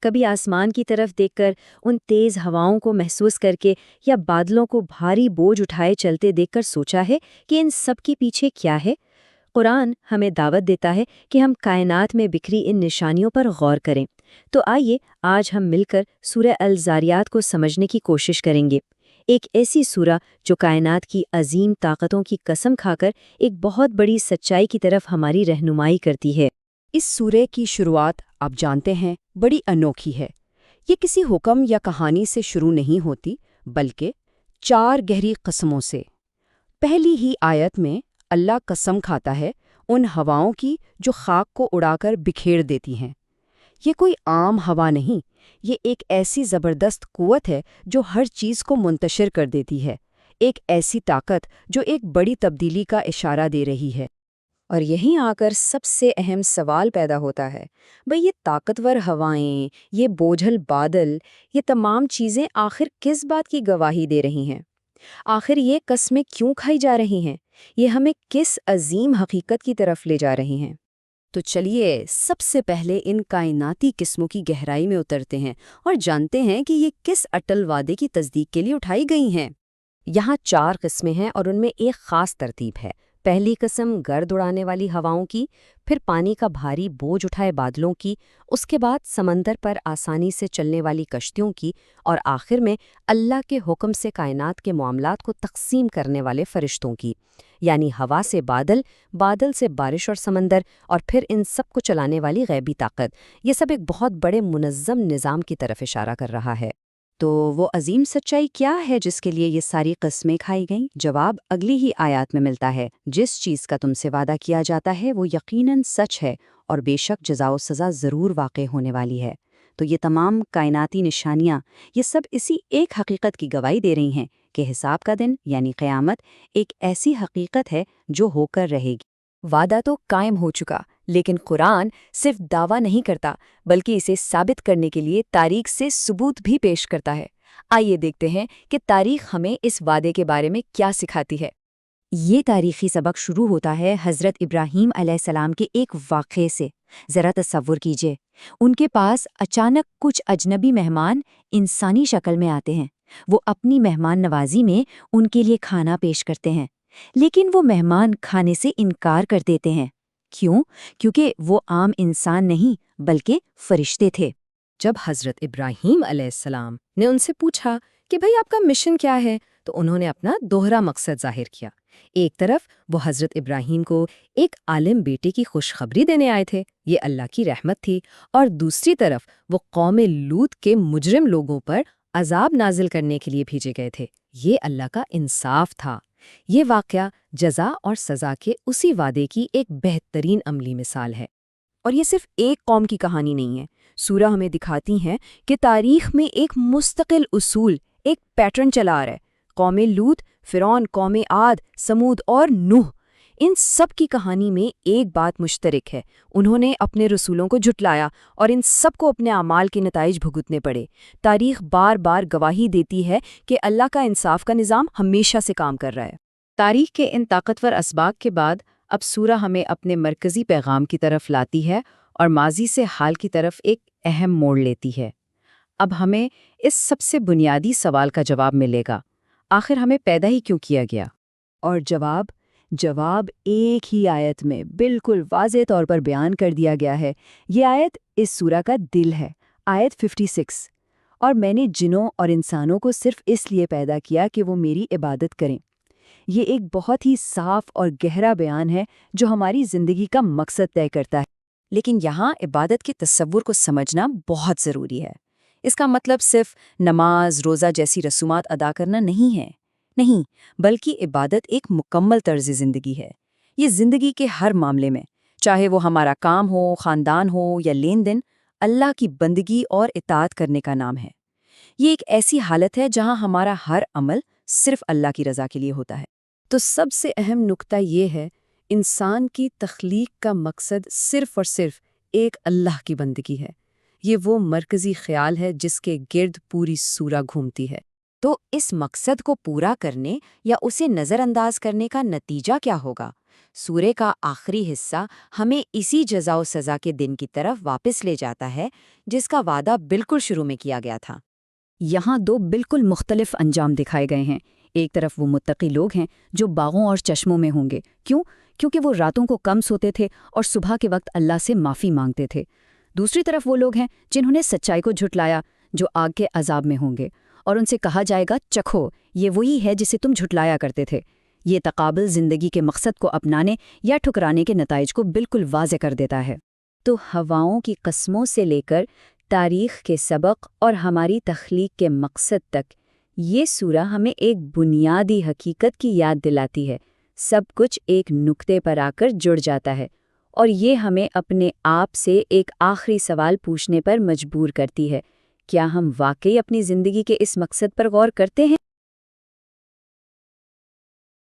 کبھی آسمان کی طرف دیکھ کر، ان تیز ہواؤں کو محسوس کر کے یا بادلوں کو بھاری بوجھ اٹھائے چلتے دیکھ کر سوچا ہے کہ ان سب کے پیچھے کیا ہے؟ قرآن ہمیں دعوت دیتا ہے کہ ہم کائنات میں بکھری ان نشانیوں پر غور کریں۔ تو آئیے آج ہم مل کر سورہ الذاریات کو سمجھنے کی کوشش کریں گے، ایک ایسی سورہ جو کائنات کی عظیم طاقتوں کی قسم کھا کر ایک بہت بڑی سچائی کی طرف ہماری رہنمائی کرتی ہے۔ اس سورے کی شروعات آپ جانتے ہیں بڑی انوکھی ہے۔ یہ کسی حکم یا کہانی سے شروع نہیں ہوتی بلکہ 4 گہری قسموں سے۔ پہلی ہی آیت میں اللہ قسم کھاتا ہے ان ہواؤں کی جو خاک کو اڑا کر بکھیر دیتی ہیں۔ یہ کوئی عام ہوا نہیں، یہ ایک ایسی زبردست قوت ہے جو ہر چیز کو منتشر کر دیتی ہے، ایک ایسی طاقت جو ایک بڑی تبدیلی کا اشارہ دے رہی ہے۔ اور یہیں آ کر سب سے اہم سوال پیدا ہوتا ہے، یہ طاقتور ہوائیں، یہ بوجھل بادل، یہ تمام چیزیں آخر کس بات کی گواہی دے رہی ہیں؟ آخر یہ قسمیں کیوں کھائی جا رہی ہیں؟ یہ ہمیں کس عظیم حقیقت کی طرف لے جا رہی ہیں؟ تو چلیے سب سے پہلے ان کائناتی قسموں کی گہرائی میں اترتے ہیں اور جانتے ہیں کہ یہ کس اٹل وعدے کی تصدیق کے لیے اٹھائی گئی ہیں۔ یہاں 4 قسمیں ہیں اور ان میں ایک خاص ترتیب ہے۔ پہلی قسم گرد اڑانے والی ہواؤں کی، پھر پانی کا بھاری بوجھ اٹھائے بادلوں کی، اس کے بعد سمندر پر آسانی سے چلنے والی کشتیوں کی، اور آخر میں اللہ کے حکم سے کائنات کے معاملات کو تقسیم کرنے والے فرشتوں کی، یعنی ہوا سے بادل، بادل سے بارش اور سمندر، اور پھر ان سب کو چلانے والی غیبی طاقت۔ یہ سب ایک بہت بڑے منظم نظام کی طرف اشارہ کر رہا ہے۔ تو وہ عظیم سچائی کیا ہے جس کے لیے یہ ساری قسمیں کھائی گئیں؟ جواب اگلی ہی آیات میں ملتا ہے۔ جس چیز کا تم سے وعدہ کیا جاتا ہے وہ یقیناً سچ ہے، اور بے شک جزا و سزا ضرور واقع ہونے والی ہے۔ تو یہ تمام کائناتی نشانیاں، یہ سب اسی ایک حقیقت کی گواہی دے رہی ہیں کہ حساب کا دن یعنی قیامت ایک ایسی حقیقت ہے جو ہو کر رہے گی۔ وعدہ تو قائم ہو چکا، لیکن قرآن صرف دعویٰ نہیں کرتا بلکہ اسے ثابت کرنے کے لیے تاریخ سے ثبوت بھی پیش کرتا ہے۔ آئیے دیکھتے ہیں کہ تاریخ ہمیں اس وعدے کے بارے میں کیا سکھاتی ہے۔ یہ تاریخی سبق شروع ہوتا ہے حضرت ابراہیم علیہ السلام کے ایک واقعے سے۔ ذرا تصور کیجئے، ان کے پاس اچانک کچھ اجنبی مہمان انسانی شکل میں آتے ہیں۔ وہ اپنی مہمان نوازی میں ان کے لیے کھانا پیش کرتے ہیں، لیکن وہ مہمان کھانے سے انکار کر دیتے ہیں۔ کیوں؟ کیونکہ وہ عام انسان نہیں بلکہ فرشتے تھے۔ جب حضرت ابراہیم علیہ السلام نے ان سے پوچھا کہ بھئی آپ کا مشن کیا ہے، تو انہوں نے اپنا دوہرا مقصد ظاہر کیا۔ ایک طرف وہ حضرت ابراہیم کو ایک عالم بیٹے کی خوشخبری دینے آئے تھے، یہ اللہ کی رحمت تھی، اور دوسری طرف وہ قوم لوط کے مجرم لوگوں پر عذاب نازل کرنے کے لیے بھیجے گئے تھے، یہ اللہ کا انصاف تھا۔ یہ واقعہ جزا اور سزا کے اسی وعدے کی ایک بہترین عملی مثال ہے۔ اور یہ صرف ایک قوم کی کہانی نہیں ہے، سورہ ہمیں دکھاتی ہے کہ تاریخ میں ایک مستقل اصول، ایک پیٹرن چلا آ رہا ہے۔ قوم لوط، فرعون، قوم عاد، سمود اور نوح، ان سب کی کہانی میں ایک بات مشترک ہے، انہوں نے اپنے رسولوں کو جھٹلایا اور ان سب کو اپنے اعمال کے نتائج بھگتنے پڑے۔ تاریخ بار بار گواہی دیتی ہے کہ اللہ کا انصاف کا نظام ہمیشہ سے کام کر رہا ہے۔ تاریخ کے ان طاقتور اسباق کے بعد اب سورہ ہمیں اپنے مرکزی پیغام کی طرف لاتی ہے اور ماضی سے حال کی طرف ایک اہم موڑ لیتی ہے۔ اب ہمیں اس سب سے بنیادی سوال کا جواب ملے گا، آخر ہمیں پیدا ہی کیوں کیا گیا؟ اور جواب ایک ہی آیت میں بالکل واضح طور پر بیان کر دیا گیا ہے۔ یہ آیت اس سورہ کا دل ہے، آیت 56۔ اور میں نے جنوں اور انسانوں کو صرف اس لیے پیدا کیا کہ وہ میری عبادت کریں۔ یہ ایک بہت ہی صاف اور گہرا بیان ہے جو ہماری زندگی کا مقصد طے کرتا ہے۔ لیکن یہاں عبادت کے تصور کو سمجھنا بہت ضروری ہے۔ اس کا مطلب صرف نماز، روزہ جیسی رسومات ادا کرنا نہیں ہے، نہیں، بلکہ عبادت ایک مکمل طرز زندگی ہے۔ یہ زندگی کے ہر معاملے میں، چاہے وہ ہمارا کام ہو، خاندان ہو یا لین دین، اللہ کی بندگی اور اطاعت کرنے کا نام ہے۔ یہ ایک ایسی حالت ہے جہاں ہمارا ہر عمل صرف اللہ کی رضا کے لیے ہوتا ہے۔ تو سب سے اہم نکتہ یہ ہے، انسان کی تخلیق کا مقصد صرف اور صرف ایک اللہ کی بندگی ہے۔ یہ وہ مرکزی خیال ہے جس کے گرد پوری سورہ گھومتی ہے۔ تو اس مقصد کو پورا کرنے یا اسے نظر انداز کرنے کا نتیجہ کیا ہوگا؟ سورے کا آخری حصہ ہمیں اسی جزا و سزا کے دن کی طرف واپس لے جاتا ہے جس کا وعدہ بالکل شروع میں کیا گیا تھا۔ یہاں دو بالکل مختلف انجام دکھائے گئے ہیں۔ ایک طرف وہ متقی لوگ ہیں جو باغوں اور چشموں میں ہوں گے، کیونکہ وہ راتوں کو کم سوتے تھے اور صبح کے وقت اللہ سے معافی مانگتے تھے۔ دوسری طرف وہ لوگ ہیں جنہوں نے سچائی کو جھٹلایا، جو آگ کے عذاب میں ہوں گے، اور ان سے کہا جائے گا چکھو، یہ وہی ہے جسے تم جھٹلایا کرتے تھے۔ یہ تقابل زندگی کے مقصد کو اپنانے یا ٹھکرانے کے نتائج کو بالکل واضح کر دیتا ہے۔ تو ہواؤں کی قسموں سے لے کر تاریخ کے سبق اور ہماری تخلیق کے مقصد تک، یہ سورہ ہمیں ایک بنیادی حقیقت کی یاد دلاتی ہے۔ سب کچھ ایک نقطے پر آ کر جڑ جاتا ہے، اور یہ ہمیں اپنے آپ سے ایک آخری سوال پوچھنے پر مجبور کرتی ہے: کیا ہم واقعی اپنی زندگی کے اس مقصد پر غور کرتے ہیں؟